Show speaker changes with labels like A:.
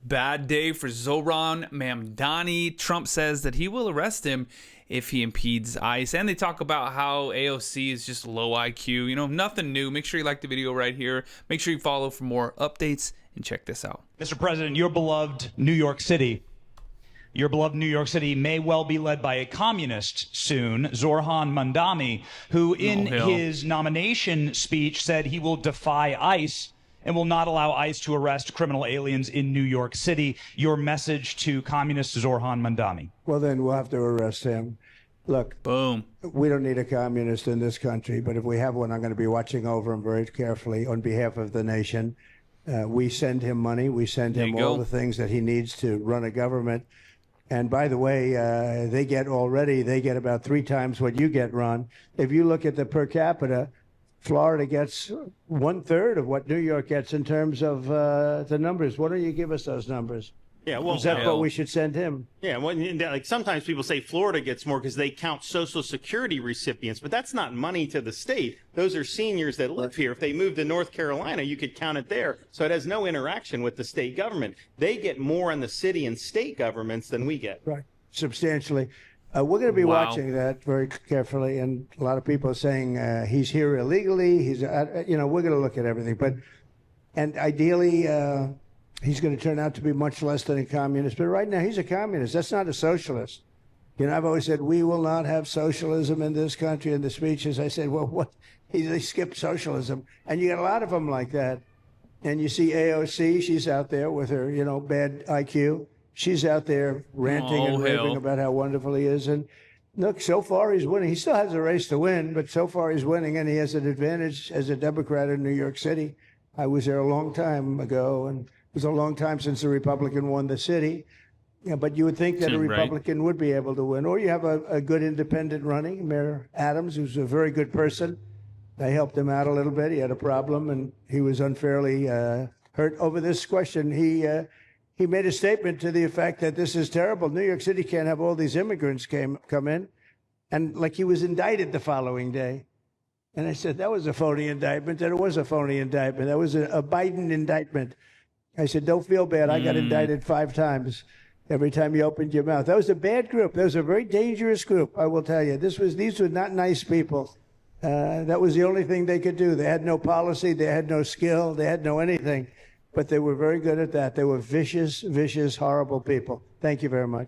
A: bad day for Zohran Mamdani. Trump says that he will arrest him if he impedes ICE. And they talk about how AOC is just low IQ. You know, nothing new. Make sure you like the video right here. Make sure you follow for more updates and check this out.
B: Mr. President, your beloved New York City may well be led by a communist soon, Zohran Mamdani, who in his nomination speech said he will defy ICE and will not allow ICE to arrest criminal aliens in New York City. Your message to communist Zohran Mamdani.
C: Well, then we'll have to arrest him. Look,
A: boom.
C: We don't need a communist in this country, but if we have one, I'm going to be watching over him very carefully on behalf of the nation. We send him money. We send him all the things that he needs to run a government. And by the way, they get about 3 times what you get, Ron. If you look at the per capita, Florida gets 1/3 of what New York gets in terms of the numbers. Why don't you give us those numbers?
D: Yeah, well,
C: is that what we should send him?
D: Yeah, well, like sometimes people say Florida gets more because they count Social Security recipients, but that's not money to the state. Those are seniors that live here. If they move to North Carolina, you could count it there. So it has no interaction with the state government. They get more in the city and state governments than we get.
C: Right, substantially. We're going to be watching that very carefully, and a lot of people are saying he's here illegally. He's, we're going to look at everything, and ideally. He's going to turn out to be much less than a communist. But right now, he's a communist. That's not a socialist. You know, I've always said, we will not have socialism in this country. In the speeches, I said, well, what? They skipped socialism. And you got a lot of them like that. And you see AOC, she's out there with her, bad IQ. She's out there ranting and raving about how wonderful he is. And look, so far he's winning. He still has a race to win, but so far he's winning, and he has an advantage as a Democrat in New York City. I was there a long time ago, and it was a long time since a Republican won the city. Yeah, but you would think that a Republican would be able to win. Or you have a good independent running, Mayor Adams, who's a very good person. I helped him out a little bit. He had a problem, and he was unfairly hurt over this question. He made a statement to the effect that this is terrible. New York City can't have all these immigrants come in. And like he was indicted the following day. And I said, that was a phony indictment. And it was a phony indictment. That was a Biden indictment. I said, don't feel bad. I got indicted 5 times every time you opened your mouth. That was a bad group. That was a very dangerous group, I will tell you. These were not nice people. That was the only thing they could do. They had no policy. They had no skill. They had no anything. But they were very good at that. They were vicious, horrible people. Thank you very much.